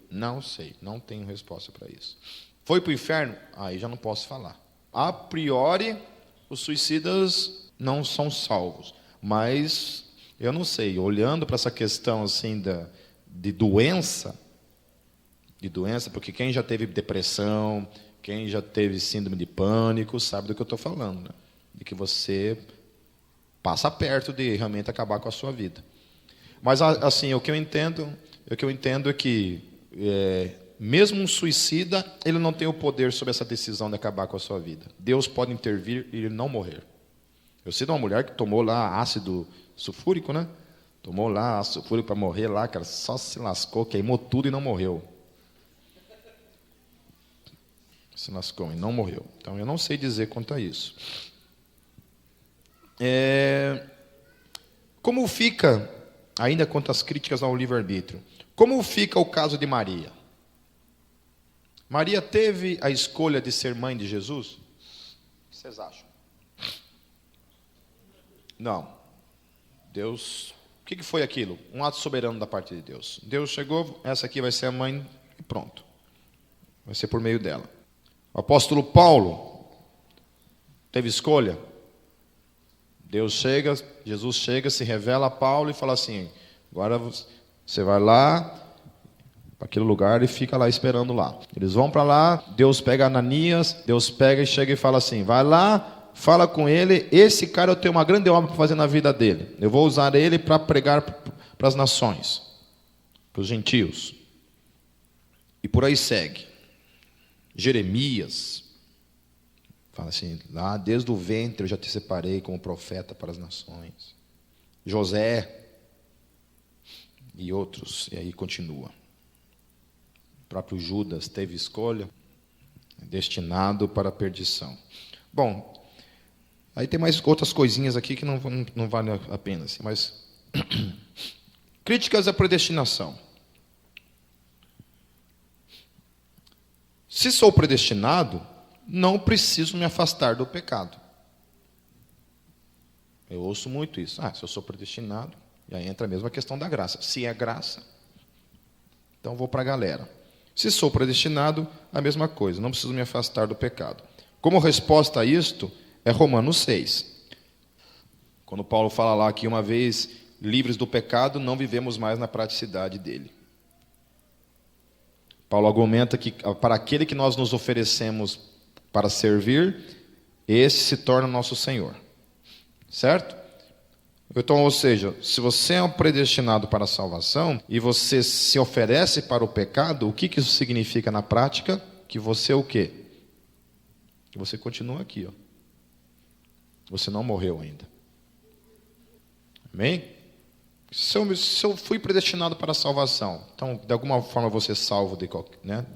Não sei, não tenho resposta para isso. Foi para o inferno? Aí já não posso falar. A priori, os suicidas não são salvos. Mas eu não sei, olhando para essa questão assim de doença, porque quem já teve depressão, quem já teve síndrome de pânico, sabe do que eu estou falando, né? De que você passa perto de realmente acabar com a sua vida. Mas assim, o que eu entendo é que mesmo um suicida, ele não tem o poder sobre essa decisão de acabar com a sua vida. Deus pode intervir e ele não morrer. Eu sei de uma mulher que tomou lá ácido sulfúrico, né? Tomou lá ácido sulfúrico para morrer lá, cara, só se lascou, queimou tudo e não morreu. Se lascou e não morreu. Então eu não sei dizer quanto a isso. Como fica, ainda quanto às críticas ao livre-arbítrio, como fica o caso de Maria? Maria teve a escolha de ser mãe de Jesus? O que vocês acham? Não. Deus, o que foi aquilo? Um ato soberano da parte de Deus. Deus chegou, essa aqui vai ser a mãe e pronto. Vai ser por meio dela. O apóstolo Paulo teve escolha. Jesus chega, se revela a Paulo e fala assim: agora você vai lá para aquele lugar e fica lá esperando lá. Eles vão para lá, Deus pega Ananias, Deus pega e chega e fala assim: vai lá, fala com ele, esse cara eu tenho uma grande obra para fazer na vida dele. Eu vou usar ele para pregar para as nações, para os gentios. E por aí segue. Jeremias fala assim: lá desde o ventre eu já te separei como profeta para as nações. José e outros, e aí continua. O próprio Judas teve escolha, destinado para a perdição. Bom, aí tem mais outras coisinhas aqui que não vale a pena, assim, mas críticas à predestinação. Se sou predestinado, não preciso me afastar do pecado. Eu ouço muito isso. Se eu sou predestinado, e aí entra a mesma questão da graça. Se é graça, então vou para a galera. Se sou predestinado, a mesma coisa, não preciso me afastar do pecado. Como resposta a isto, é Romanos 6. Quando Paulo fala lá que uma vez livres do pecado, não vivemos mais na praticidade dele. Paulo argumenta que para aquele que nós nos oferecemos para servir, esse se torna nosso Senhor. Certo? Então, ou seja, se você é um predestinado para a salvação e você se oferece para o pecado, o que isso significa na prática? Que você o quê? Que você continua aqui, ó. Você não morreu ainda. Amém? Se eu fui predestinado para a salvação, então, de alguma forma, eu vou ser salvo de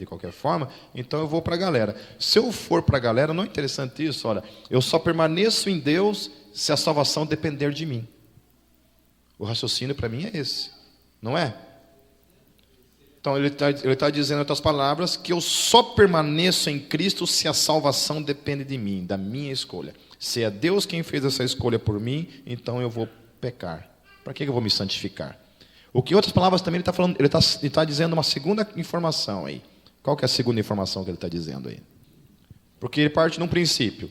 qualquer forma, então eu vou para a galera. Se eu for para a galera, não é interessante isso? Olha, eu só permaneço em Deus se a salvação depender de mim. O raciocínio para mim é esse, não é? Então, ele tá dizendo, em outras palavras, que eu só permaneço em Cristo se a salvação depende de mim, da minha escolha. Se é Deus quem fez essa escolha por mim, então eu vou pecar. Para que eu vou me santificar? O que, em outras palavras, também ele está dizendo uma segunda informação aí. Qual que é a segunda informação que ele está dizendo aí? Porque ele parte de um princípio,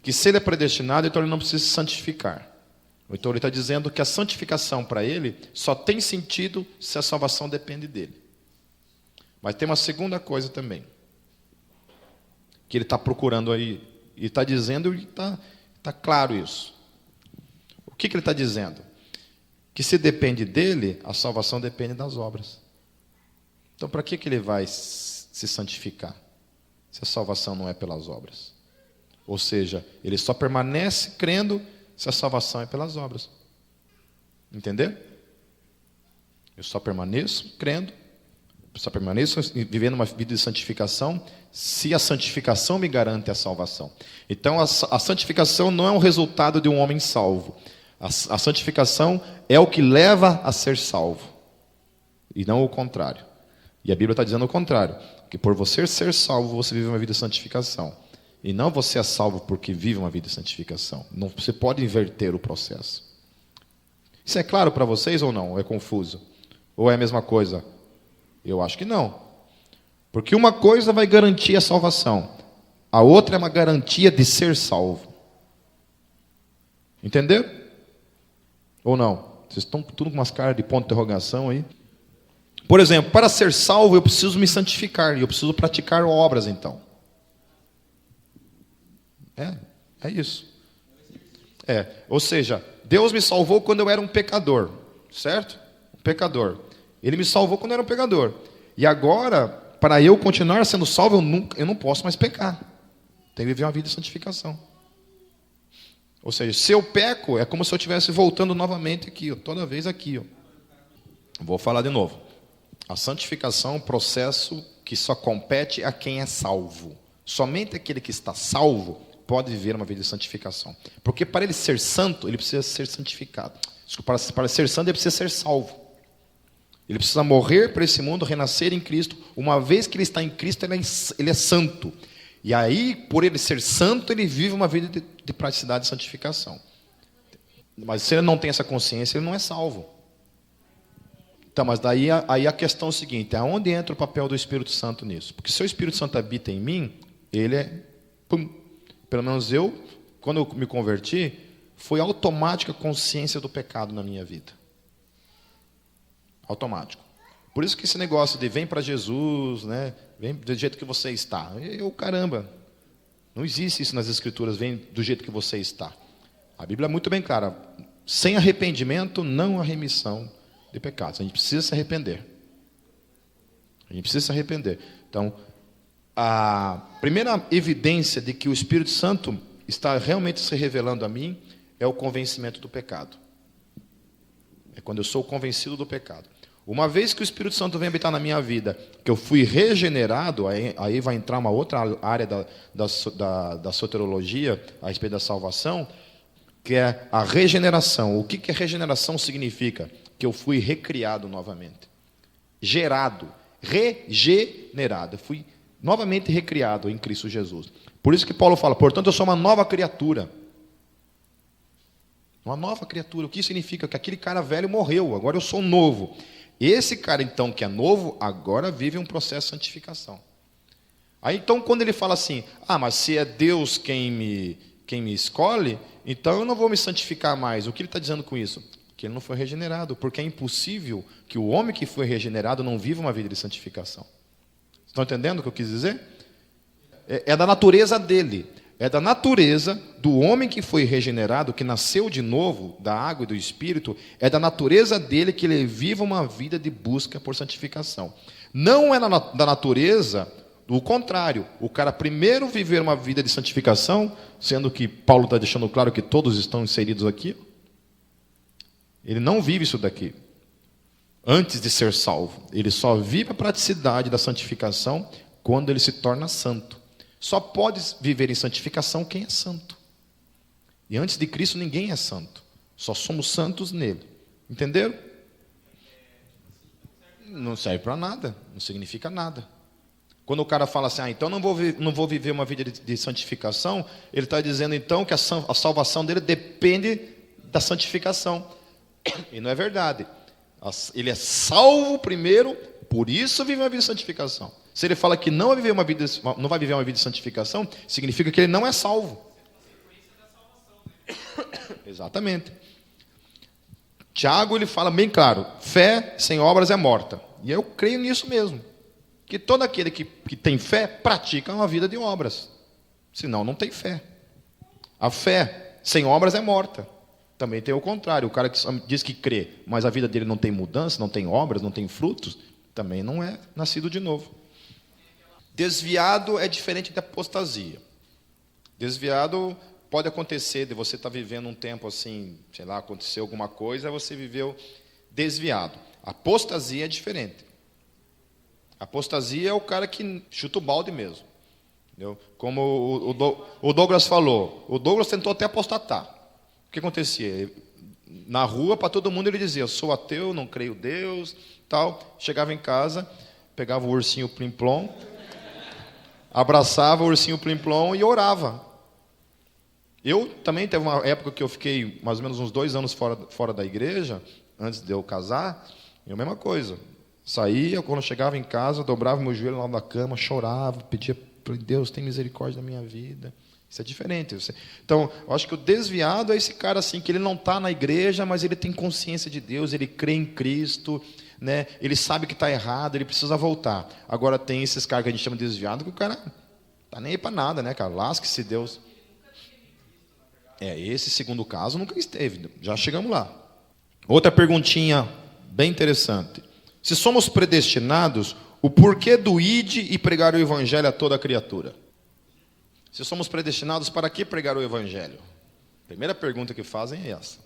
que se ele é predestinado, então ele não precisa se santificar. Então ele está dizendo que a santificação para ele só tem sentido se a salvação depende dele. Mas tem uma segunda coisa também, que ele está procurando aí, e está dizendo, e está claro isso. O que ele está dizendo? Que se depende dele, a salvação depende das obras. Então, para que ele vai se santificar, se a salvação não é pelas obras? Ou seja, ele só permanece crendo se a salvação é pelas obras. Entendeu? Eu só permaneço crendo, só permaneço vivendo uma vida de santificação se a santificação me garante a salvação. Então, a santificação não é um resultado de um homem salvo. A santificação é o que leva a ser salvo, e não o contrário. E a Bíblia está dizendo o contrário, que por você ser salvo, você vive uma vida de santificação. E não você é salvo porque vive uma vida de santificação. Não, você pode inverter o processo. Isso é claro para vocês ou não? Ou é confuso? Ou é a mesma coisa? Eu acho que não. Porque uma coisa vai garantir a salvação, a outra é uma garantia de ser salvo. Entenderam? Ou não? Vocês estão tudo com umas caras de ponto de interrogação aí. Por exemplo, para ser salvo eu preciso me santificar, e eu preciso praticar obras então. É isso. Ou seja, Deus me salvou quando eu era um pecador, certo? Um pecador. Ele me salvou quando eu era um pecador. E agora, para eu continuar sendo salvo, eu não posso mais pecar. Tenho que viver uma vida de santificação. Ou seja, se eu peco, é como se eu estivesse voltando novamente aqui, ó, toda vez aqui. Ó. Vou falar de novo. A santificação é um processo que só compete a quem é salvo. Somente aquele que está salvo pode viver uma vida de santificação. Porque para ele ser santo, ele precisa ser santificado. Desculpa, para ser santo, ele precisa ser salvo. Ele precisa morrer para esse mundo, renascer em Cristo. Uma vez que ele está em Cristo, ele é santo. E aí, por ele ser santo, ele vive uma vida de praticidade e santificação. Mas se ele não tem essa consciência, ele não é salvo. Então, mas daí aí a questão é o seguinte, aonde entra o papel do Espírito Santo nisso? Porque se o Espírito Santo habita em mim, ele é... Pelo menos eu, quando eu me converti, foi automática a consciência do pecado na minha vida. Automático. Por isso que esse negócio de vem para Jesus, né? Vem do jeito que você está. Caramba, não existe isso nas Escrituras, vem do jeito que você está. A Bíblia é muito bem clara. Sem arrependimento, não há remissão de pecados. A gente precisa se arrepender. A gente precisa se arrepender. Então, a primeira evidência de que o Espírito Santo está realmente se revelando a mim é o convencimento do pecado. É quando eu sou convencido do pecado. Uma vez que o Espírito Santo vem habitar na minha vida, que eu fui regenerado, aí vai entrar uma outra área da soteriologia, a respeito da salvação, que é a regeneração. O que a regeneração significa? Que eu fui recriado novamente. Gerado, regenerado. Eu fui novamente recriado em Cristo Jesus. Por isso que Paulo fala, portanto eu sou uma nova criatura. Uma nova criatura. O que significa? Que aquele cara velho morreu, agora eu sou novo. Esse cara então que é novo, agora vive um processo de santificação. Aí então quando ele fala assim, mas se é Deus quem me escolhe, então eu não vou me santificar mais. O que ele está dizendo com isso? Que ele não foi regenerado, porque é impossível que o homem que foi regenerado não viva uma vida de santificação. Estão entendendo o que eu quis dizer? É da natureza dele. É da natureza do homem que foi regenerado, que nasceu de novo, da água e do Espírito, é da natureza dele que ele viva uma vida de busca por santificação. Não é da natureza do contrário. O cara primeiro viver uma vida de santificação, sendo que Paulo está deixando claro que todos estão inseridos aqui, ele não vive isso daqui. Antes de ser salvo, ele só vive a praticidade da santificação quando ele se torna santo. Só pode viver em santificação quem é santo. E antes de Cristo ninguém é santo. Só somos santos nele. Entenderam? Não serve para nada. Não significa nada. Quando o cara fala assim, então não vou viver uma vida de santificação, ele está dizendo então que a salvação dele depende da santificação. E não é verdade. Ele é salvo primeiro, por isso vive uma vida de santificação. Se ele fala que não vai viver uma vida de santificação, significa que ele não é salvo. Exatamente. Tiago ele fala bem claro, fé sem obras é morta. E eu creio nisso mesmo. Que todo aquele que tem fé, pratica uma vida de obras. Senão não tem fé. A fé sem obras é morta. Também tem o contrário. O cara que diz que crê, mas a vida dele não tem mudança, não tem obras, não tem frutos, também não é nascido de novo. Desviado é diferente de apostasia. Desviado pode acontecer de você estar vivendo um tempo assim, sei lá, aconteceu alguma coisa, você viveu desviado. Apostasia é diferente. Apostasia é o cara que chuta o balde mesmo. Entendeu? Como o Douglas falou, o Douglas tentou até apostatar. O que acontecia? Na rua, para todo mundo, ele dizia, eu sou ateu, não creio em Deus, tal. Chegava em casa, pegava o ursinho Plim-Plom, abraçava o ursinho Plim-Plom e orava. Eu também teve uma época que eu fiquei mais ou menos uns 2 anos fora da igreja, antes de eu casar, e a mesma coisa. Saía, quando eu chegava em casa, dobrava meu joelho lá na cama, chorava, pedia para Deus, tem misericórdia da minha vida. Isso é diferente. Então, eu acho que o desviado é esse cara assim, que ele não está na igreja, mas ele tem consciência de Deus, ele crê em Cristo, né? Ele sabe que está errado, ele precisa voltar. Agora tem esses caras que a gente chama de desviado, que o cara está nem aí para nada, né, cara? Lasque-se Deus. Esse segundo caso nunca esteve, já chegamos lá. Outra perguntinha bem interessante. Se somos predestinados, o porquê do ide e pregar o evangelho a toda criatura? Se somos predestinados, para que pregar o evangelho? Primeira pergunta que fazem é essa.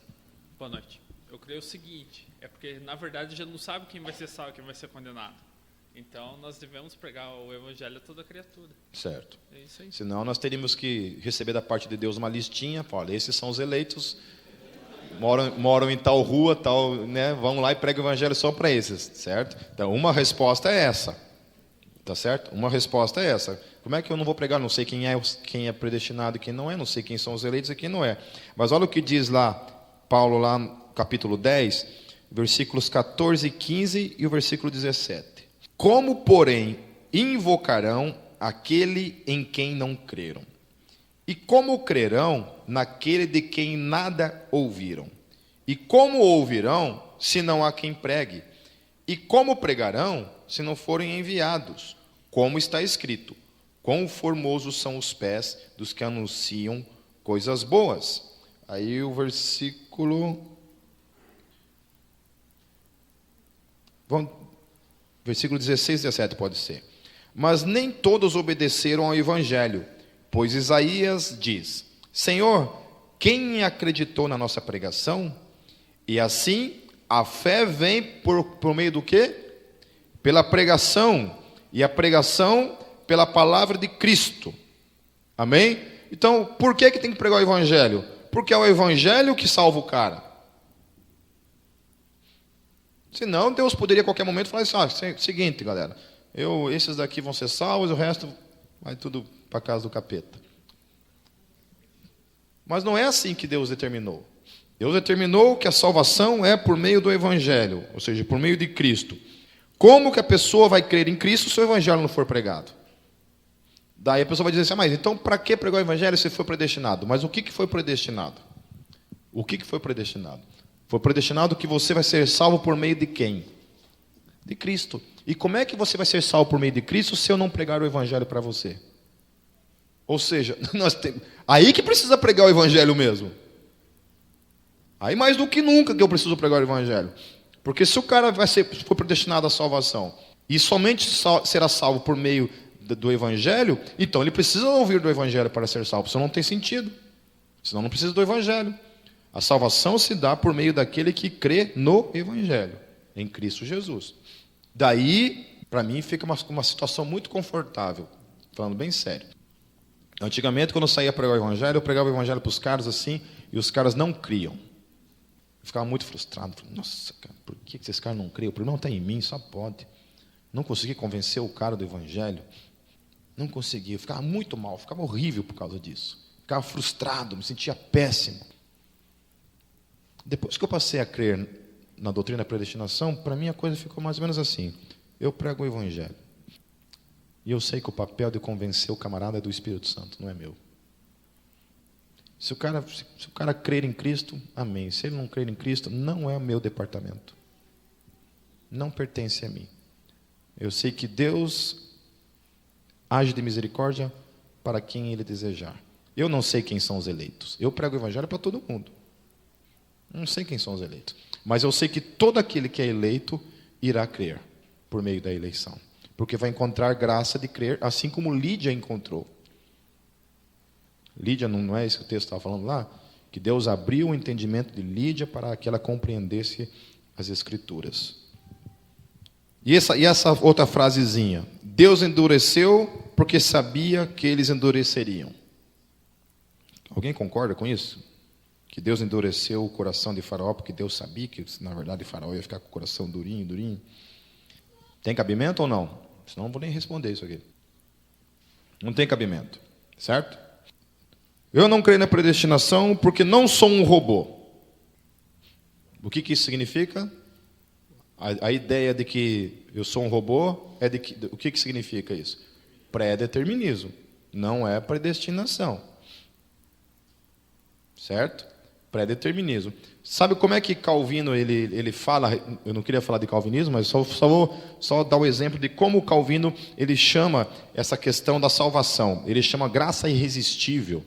Boa noite. Eu creio o seguinte, é porque na verdade a gente não sabe quem vai ser salvo e quem vai ser condenado. Então nós devemos pregar o evangelho a toda criatura. Certo. É isso aí. Senão nós teríamos que receber da parte de Deus uma listinha, olha, esses são os eleitos, moram em tal rua, tal, né? Vamos lá e prega o evangelho só para esses, certo? Então uma resposta é essa. Tá certo? Uma resposta é essa. Como é que eu não vou pregar? Não sei quem é predestinado e quem não é, não sei quem são os eleitos e quem não é. Mas olha o que diz lá, Paulo, lá no capítulo 10, versículos 14 e 15 e o versículo 17. Como, porém, invocarão aquele em quem não creram? E como crerão naquele de quem nada ouviram? E como ouvirão, se não há quem pregue? E como pregarão, se não forem enviados? Como está escrito, quão formosos são os pés dos que anunciam coisas boas. Aí o versículo 16 e 17 pode ser. Mas nem todos obedeceram ao evangelho, pois Isaías diz, Senhor, quem acreditou na nossa pregação? E assim, a fé vem por meio do quê? Pela pregação, e a pregação pela palavra de Cristo. Amém? Então, por que tem que pregar o evangelho? Porque é o evangelho que salva o cara. Senão, Deus poderia a qualquer momento falar assim, seguinte, galera, esses daqui vão ser salvos, o resto vai tudo para casa do capeta. Mas não é assim que Deus determinou. Deus determinou que a salvação é por meio do evangelho, ou seja, por meio de Cristo. Como que a pessoa vai crer em Cristo se o evangelho não for pregado? Daí a pessoa vai dizer assim, mas então para que pregar o evangelho se foi predestinado? Mas o que foi predestinado? O que foi predestinado? Foi predestinado que você vai ser salvo por meio de quem? De Cristo. E como é que você vai ser salvo por meio de Cristo se eu não pregar o evangelho para você? Ou seja, aí que precisa pregar o evangelho mesmo. Aí mais do que nunca que eu preciso pregar o evangelho. Porque se o cara for predestinado à salvação e somente será salvo por meio do evangelho, então ele precisa ouvir do evangelho para ser salvo. Senão não tem sentido. Senão não precisa do evangelho. A salvação se dá por meio daquele que crê no evangelho, em Cristo Jesus. Daí, para mim, fica uma situação muito confortável, falando bem sério. Antigamente, quando eu saía pregar o evangelho, eu pregava o evangelho para os caras assim, e os caras não criam. Eu ficava muito frustrado. Nossa, cara, por que esses caras não criam? O problema está em mim, só pode. Não consegui convencer o cara do evangelho. Não consegui. Eu ficava muito mal, ficava horrível por causa disso. Ficava frustrado, me sentia péssimo. Depois que eu passei a crer na doutrina da predestinação, para mim a coisa ficou mais ou menos assim. Eu prego o evangelho. E eu sei que o papel de convencer o camarada é do Espírito Santo, não é meu. Se o cara crer em Cristo, amém. Se ele não crer em Cristo, não é o meu departamento. Não pertence a mim. Eu sei que Deus age de misericórdia para quem Ele desejar. Eu não sei quem são os eleitos. Eu prego o evangelho para todo mundo. Não sei quem são os eleitos. Mas eu sei que todo aquele que é eleito irá crer por meio da eleição. Porque vai encontrar graça de crer, assim como Lídia encontrou. Lídia, não é isso que o texto estava falando lá? Que Deus abriu o entendimento de Lídia para que ela compreendesse as Escrituras. E essa outra frasezinha. Deus endureceu porque sabia que eles endureceriam. Alguém concorda com isso? Que Deus endureceu o coração de Faraó porque Deus sabia que, na verdade, Faraó ia ficar com o coração durinho, durinho. Tem cabimento ou não? Senão não vou nem responder isso aqui. Não tem cabimento, certo? Eu não creio na predestinação porque não sou um robô. O que isso significa? A ideia de que eu sou um robô é de que o que significa isso? Pré-determinismo, não é predestinação. Certo? Pré-determinismo. Sabe como é que Calvino ele fala? Eu não queria falar de calvinismo, mas só vou dar o exemplo de como Calvino ele chama essa questão da salvação. Ele chama graça irresistível.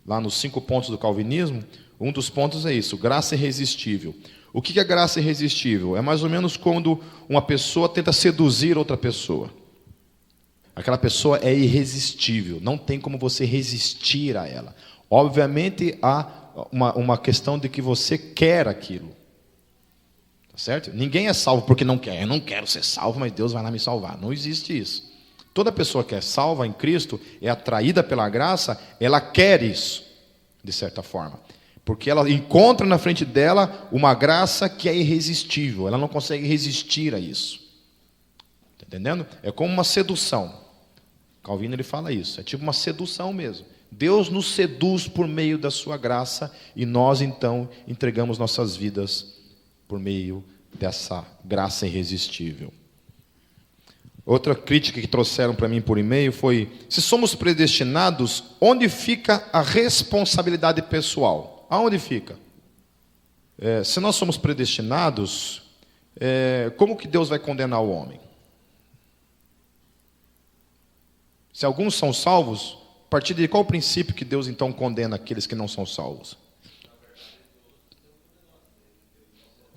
Lá nos 5 pontos do calvinismo, um dos pontos é isso, graça irresistível. O que é graça irresistível? É mais ou menos quando uma pessoa tenta seduzir outra pessoa. Aquela pessoa é irresistível, não tem como você resistir a ela. Obviamente, há uma questão de que você quer aquilo. Tá certo? Ninguém é salvo porque não quer. Eu não quero ser salvo, mas Deus vai lá me salvar. Não existe isso. Toda pessoa que é salva em Cristo, é atraída pela graça, ela quer isso, de certa forma. Porque ela encontra na frente dela uma graça que é irresistível. Ela não consegue resistir a isso. Está entendendo? É como uma sedução. Calvino ele fala isso. É tipo uma sedução mesmo. Deus nos seduz por meio da sua graça e nós então entregamos nossas vidas por meio dessa graça irresistível. Outra crítica que trouxeram para mim por e-mail foi: se somos predestinados, onde fica a responsabilidade pessoal? Aonde fica? Se nós somos predestinados, como que Deus vai condenar o homem? Se alguns são salvos, a partir de qual princípio que Deus então condena aqueles que não são salvos?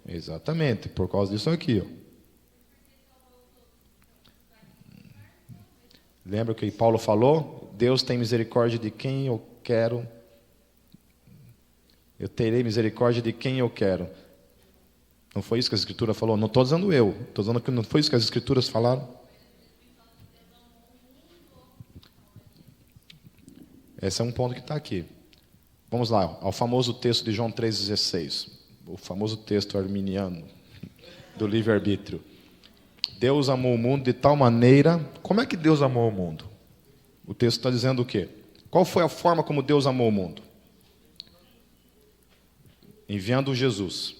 Exatamente, por causa disso aqui. Ó. Lembra o que Paulo falou? Deus tem misericórdia de quem eu quero. Eu terei misericórdia de quem eu quero. Não foi isso que a Escritura falou? Não estou dizendo eu. Estou dizendo que não foi isso que as Escrituras falaram. Esse é um ponto que está aqui. Vamos lá, ao famoso texto de João 3,16. O famoso texto arminiano do livre-arbítrio. Deus amou o mundo de tal maneira... Como é que Deus amou o mundo? O texto está dizendo o quê? Qual foi a forma como Deus amou o mundo? Enviando Jesus.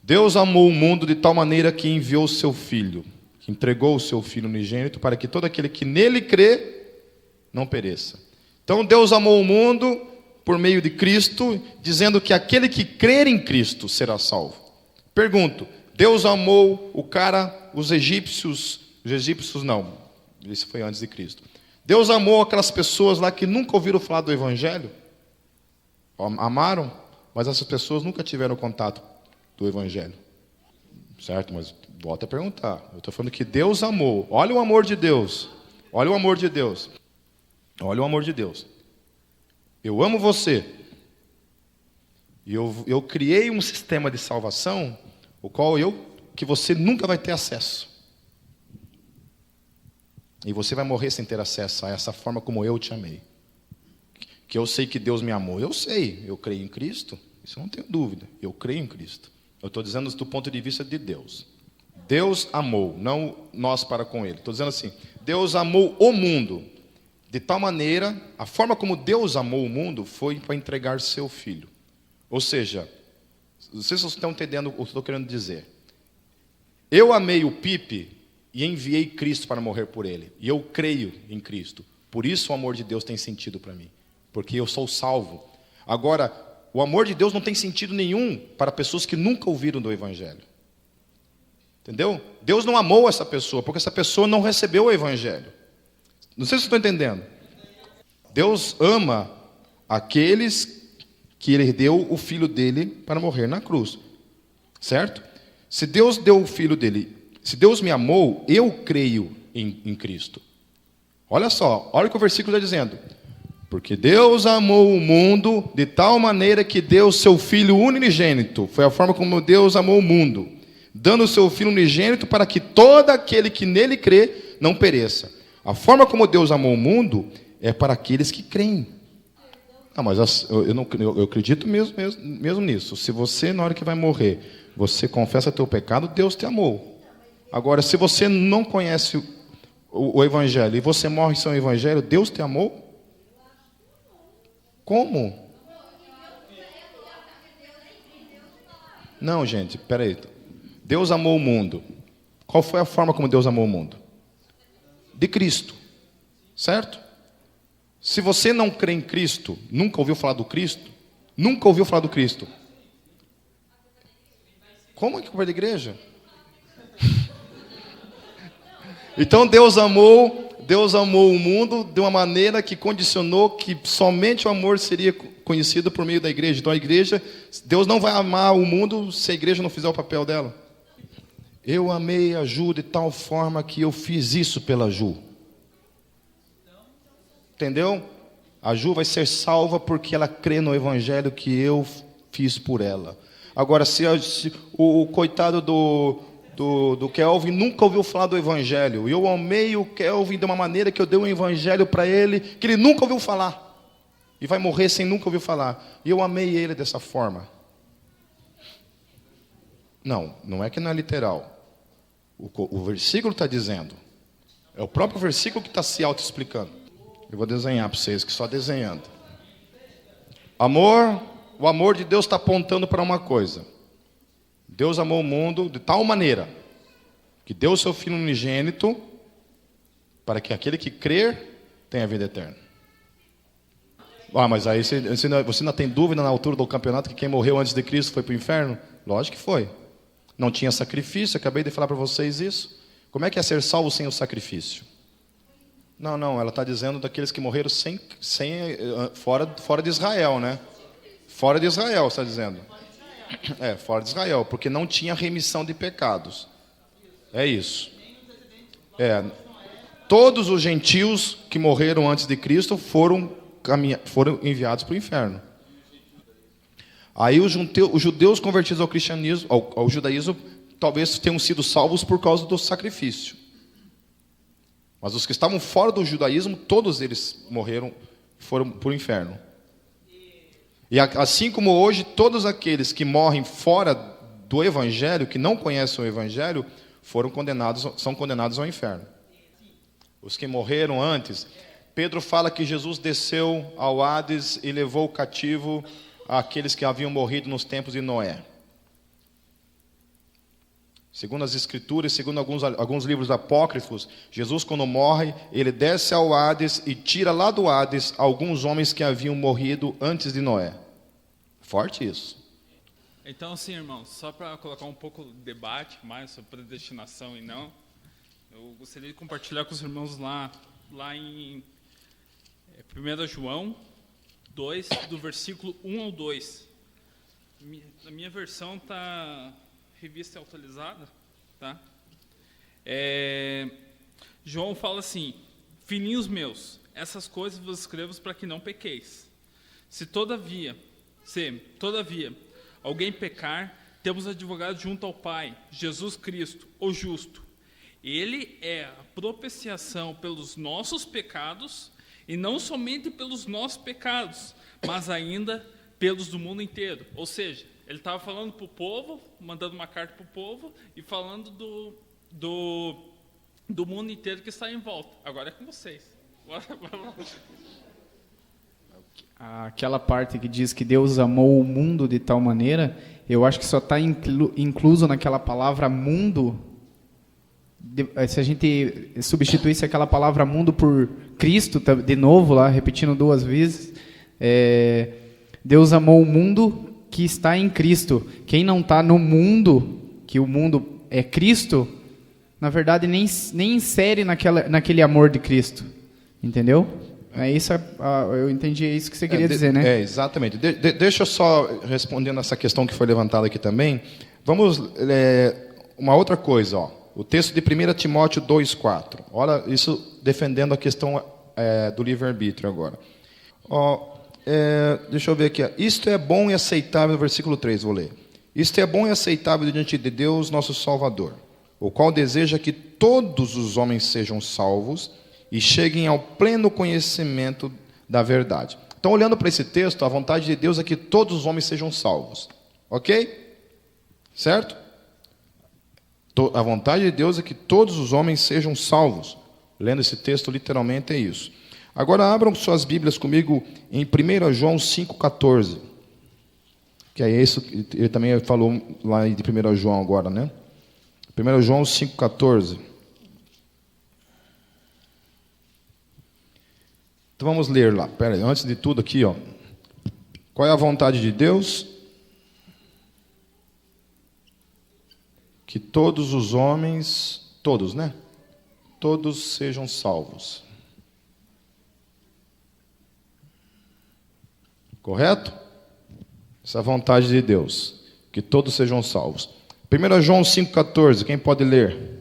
Deus amou o mundo de tal maneira que enviou o seu Filho, que entregou o seu Filho unigênito, para que todo aquele que nele crê, não pereça. Então Deus amou o mundo por meio de Cristo, dizendo que aquele que crer em Cristo será salvo. Pergunto, Deus amou os egípcios não, isso foi antes de Cristo. Deus amou aquelas pessoas lá que nunca ouviram falar do Evangelho? Amaram, mas essas pessoas nunca tiveram contato do Evangelho. Certo? Mas volta a perguntar. Eu estou falando que Deus amou. Olha o amor de Deus. Olha o amor de Deus. Olha o amor de Deus. Eu amo você. E eu criei um sistema de salvação, o qual que você nunca vai ter acesso. E você vai morrer sem ter acesso a essa forma como eu te amei. Que eu sei que Deus me amou. Eu sei, eu creio em Cristo. Isso eu não tenho dúvida. Eu creio em Cristo. Eu estou dizendo do ponto de vista de Deus. Deus amou, não nós para com Ele. Estou dizendo assim, Deus amou o mundo. De tal maneira, a forma como Deus amou o mundo foi para entregar seu Filho. Ou seja, vocês estão entendendo o que eu estou querendo dizer. Eu amei o Pipe e enviei Cristo para morrer por ele. E eu creio em Cristo. Por isso o amor de Deus tem sentido para mim. Porque eu sou salvo. Agora, o amor de Deus não tem sentido nenhum para pessoas que nunca ouviram do Evangelho. Entendeu? Deus não amou essa pessoa, porque essa pessoa não recebeu o Evangelho. Não sei se vocês estão entendendo. Deus ama aqueles que Ele deu o Filho dele para morrer na cruz. Certo? Se Deus deu o Filho dele, se Deus me amou, eu creio em Cristo. Olha só, olha o que o versículo está dizendo. Porque Deus amou o mundo de tal maneira que deu o seu Filho unigênito. Foi a forma como Deus amou o mundo. Dando o seu Filho unigênito para que todo aquele que nele crê não pereça. A forma como Deus amou o mundo é para aqueles que creem. Ah, mas eu acredito mesmo nisso. Se você, na hora que vai morrer, você confessa teu pecado, Deus te amou. Agora, se você não conhece o Evangelho e você morre sem o Evangelho, Deus te amou? Como? Não, gente, peraí. Deus amou o mundo. Qual foi a forma como Deus amou o mundo? De Cristo. Certo? Se você não crê em Cristo, nunca ouviu falar do Cristo? Nunca ouviu falar do Cristo? Como é que vai da igreja? Então Deus amou o mundo de uma maneira que condicionou que somente o amor seria conhecido por meio da igreja. Então a igreja, Deus não vai amar o mundo se a igreja não fizer o papel dela. Eu amei a Ju de tal forma que eu fiz isso pela Ju. Entendeu? A Ju vai ser salva porque ela crê no evangelho que eu fiz por ela. Agora, se o coitado do Kelvin nunca ouviu falar do evangelho, eu amei o Kelvin de uma maneira que eu dei um evangelho para ele que ele nunca ouviu falar. E vai morrer sem nunca ouvir falar. E eu amei ele dessa forma. Não é que não é literal. O versículo está dizendo. É o próprio versículo que está se auto-explicando. Eu vou desenhar para vocês, que só desenhando. O amor de Deus está apontando para uma coisa. Deus amou o mundo de tal maneira que deu o seu Filho unigênito para que aquele que crer tenha vida eterna. Mas aí você ainda tem dúvida na altura do campeonato que quem morreu antes de Cristo foi para o inferno? Lógico que foi. Não tinha sacrifício, acabei de falar para vocês isso. Como é que é ser salvo sem o sacrifício? Não, ela está dizendo daqueles que morreram fora de Israel, né? Fora de Israel, está dizendo. Fora de Israel, porque não tinha remissão de pecados. É isso. Todos os gentios que morreram antes de Cristo foram enviados para o inferno. Aí os judeus convertidos ao cristianismo, ao judaísmo, talvez tenham sido salvos por causa do sacrifício. Mas os que estavam fora do judaísmo, todos eles morreram, foram para o inferno. E assim como hoje, todos aqueles que morrem fora do evangelho, que não conhecem o evangelho, são condenados ao inferno. Os que morreram antes, Pedro fala que Jesus desceu ao Hades e levou cativo aqueles que haviam morrido nos tempos de Noé. Segundo as Escrituras, segundo alguns livros apócrifos, Jesus, quando morre, ele desce ao Hades e tira lá do Hades alguns homens que haviam morrido antes de Noé. Forte isso. Então, assim, irmãos, só para colocar um pouco de debate mais sobre predestinação e não, eu gostaria de compartilhar com os irmãos lá em 1 João 2, do versículo 1 ao 2. Na minha versão está revista atualizada, tá? João fala assim: filhinhos meus, essas coisas vos escrevo para que não pequeis. Se todavia alguém pecar, temos advogado junto ao Pai, Jesus Cristo, o justo. Ele é a propiciação pelos nossos pecados, e não somente pelos nossos pecados, mas ainda pelos do mundo inteiro. Ou seja, ele estava falando para o povo, mandando uma carta para o povo, e falando do mundo inteiro que está em volta. Agora é com vocês. Aquela parte que diz que Deus amou o mundo de tal maneira, eu acho que só está incluso naquela palavra mundo. Se a gente substituísse aquela palavra mundo por Cristo, de novo, lá repetindo 2 vezes, Deus amou o mundo que está em Cristo. Quem não está no mundo, que o mundo é Cristo, na verdade nem insere naquele amor de Cristo. Entendeu? Eu entendi, é isso que você queria dizer, né? Exatamente. Deixa eu só responder nessa questão que foi levantada aqui também. Vamos, uma outra coisa, ó. O texto de 1 Timóteo 2,4. Olha, isso defendendo a questão do livre-arbítrio agora. Deixa eu ver aqui. Isto é bom e aceitável, no versículo 3, vou ler. Isto é bom e aceitável diante de Deus, nosso Salvador, o qual deseja que todos os homens sejam salvos e cheguem ao pleno conhecimento da verdade. Então, olhando para esse texto, a vontade de Deus é que todos os homens sejam salvos. Ok? Certo? A vontade de Deus é que todos os homens sejam salvos. Lendo esse texto, literalmente é isso. Agora, abram suas Bíblias comigo em 1 João 5,14. Que é isso que ele também falou lá de 1 João agora, né? 1 João 5,14. Então vamos ler lá. Pera aí, antes de tudo aqui, ó. Qual é a vontade de Deus? Que todos os homens, todos, né? Todos sejam salvos. Correto? Essa é a vontade de Deus. Que todos sejam salvos. 1 João 5,14. Quem pode ler?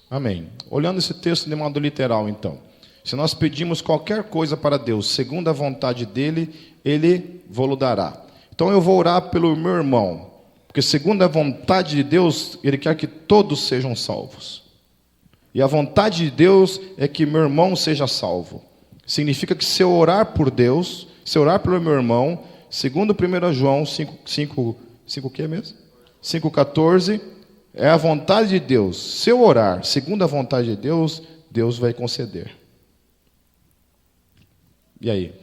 Amém. Olhando esse texto de modo literal, então. Se nós pedimos qualquer coisa para Deus, segundo a vontade dEle, Ele vos dará. Então eu vou orar pelo meu irmão, porque segundo a vontade de Deus, Ele quer que todos sejam salvos. E a vontade de Deus é que meu irmão seja salvo. Significa que se eu orar por Deus, se eu orar pelo meu irmão, segundo 1 João 5 o que é mesmo? 5,14, é a vontade de Deus. Se eu orar segundo a vontade de Deus, Deus vai conceder. E aí?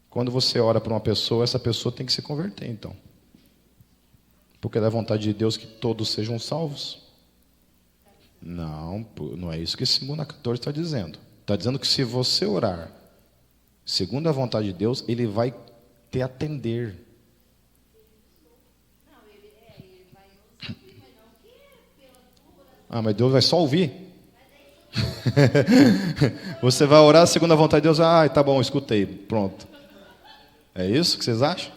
Quando você ora para uma pessoa, essa pessoa tem que se converter, então. Porque é da vontade de Deus que todos sejam salvos. Não, não é isso que esse 2:14 está dizendo. Está dizendo que se você orar segundo a vontade de Deus, Ele vai te atender. Ah, mas Deus vai só ouvir? Você vai orar segundo a vontade de Deus. Ah, tá bom, escutei. Pronto. É isso que vocês acham?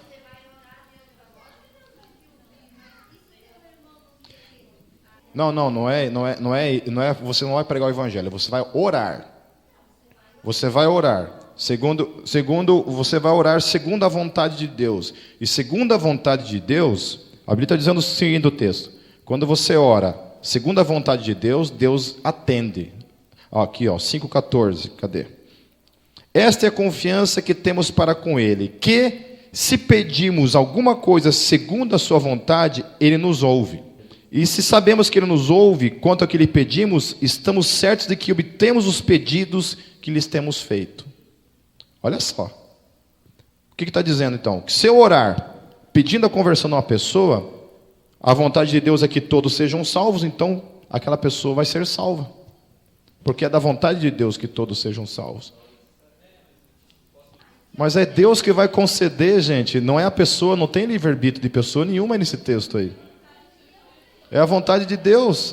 Não é. Você não vai pregar o evangelho. Você vai orar. Você vai orar. Segundo, você vai orar segundo a vontade de Deus. E segundo a vontade de Deus, a Bíblia está dizendo o seguinte no texto: quando você ora segundo a vontade de Deus, Deus atende. Aqui, 5,14, cadê? Esta é a confiança que temos para com Ele, que se pedimos alguma coisa segundo a sua vontade, Ele nos ouve. E se sabemos que Ele nos ouve, quanto ao que lhe pedimos, estamos certos de que obtemos os pedidos que lhes temos feito. Olha só. O que está dizendo então? Que se eu orar pedindo a conversão de uma pessoa, a vontade de Deus é que todos sejam salvos, então aquela pessoa vai ser salva. Porque é da vontade de Deus que todos sejam salvos. Mas é Deus que vai conceder, gente. Não é a pessoa, não tem livre-arbítrio de pessoa nenhuma nesse texto aí. É a vontade de Deus.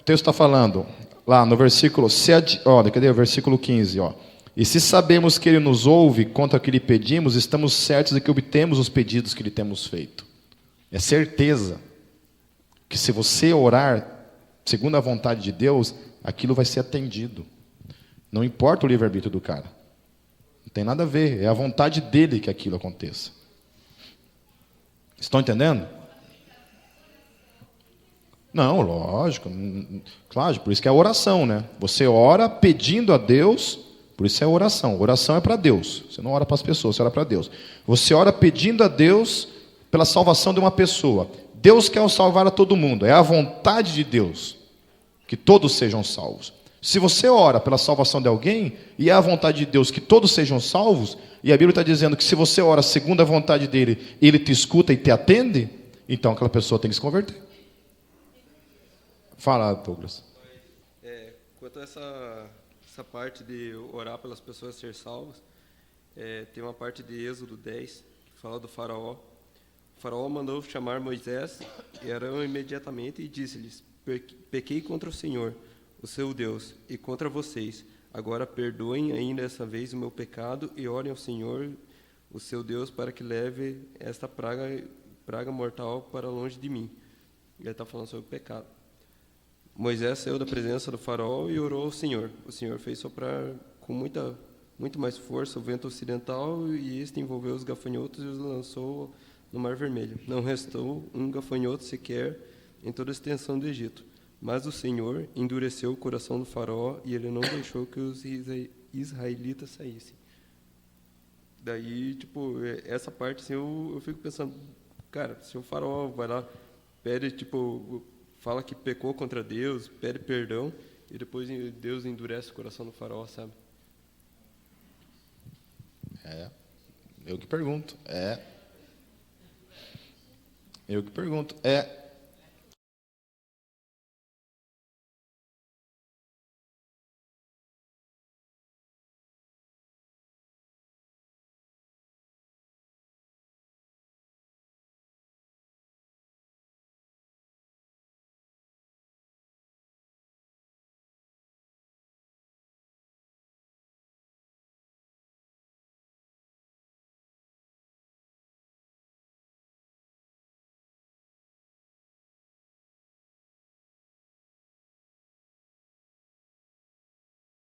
O texto está falando, lá no versículo, cadê o versículo 15, ó. E se sabemos que Ele nos ouve, quanto ao que lhe pedimos, estamos certos de que obtemos os pedidos que lhe temos feito. É certeza que se você orar segundo a vontade de Deus, aquilo vai ser atendido. Não importa o livre-arbítrio do cara. Não tem nada a ver. É a vontade dele que aquilo aconteça. Estão entendendo? Não, lógico. Claro, por isso que é oração, né? Você ora pedindo a Deus, por isso é oração. Oração é para Deus. Você não ora para as pessoas, você ora para Deus. Você ora pedindo a Deus pela salvação de uma pessoa. Deus quer salvar a todo mundo. É a vontade de Deus que todos sejam salvos. Se você ora pela salvação de alguém, e é a vontade de Deus que todos sejam salvos, e a Bíblia está dizendo que se você ora segundo a vontade dele, ele te escuta e te atende, então aquela pessoa tem que se converter. Fala, Douglas. Quanto a essa parte de orar pelas pessoas ser salvas, tem uma parte de Êxodo 10, que fala do faraó. O faraó mandou chamar Moisés e Arão imediatamente e disse-lhes: pequei contra o Senhor, o seu Deus, e contra vocês. Agora perdoem ainda essa vez o meu pecado e orem ao Senhor, o seu Deus, para que leve esta praga mortal para longe de mim. Ele está falando sobre o pecado. Moisés saiu da presença do faraó e orou ao Senhor. O Senhor fez soprar com muito mais força o vento ocidental, e este envolveu os gafanhotos e os lançou no Mar Vermelho. Não restou um gafanhoto sequer em toda a extensão do Egito. Mas o Senhor endureceu o coração do faraó e ele não deixou que os israelitas saíssem. Daí, essa parte, assim, eu fico pensando, cara, se o faraó vai lá, pede, fala que pecou contra Deus, pede perdão, e depois Deus endurece o coração do faraó, sabe? Eu que pergunto. Eu que pergunto.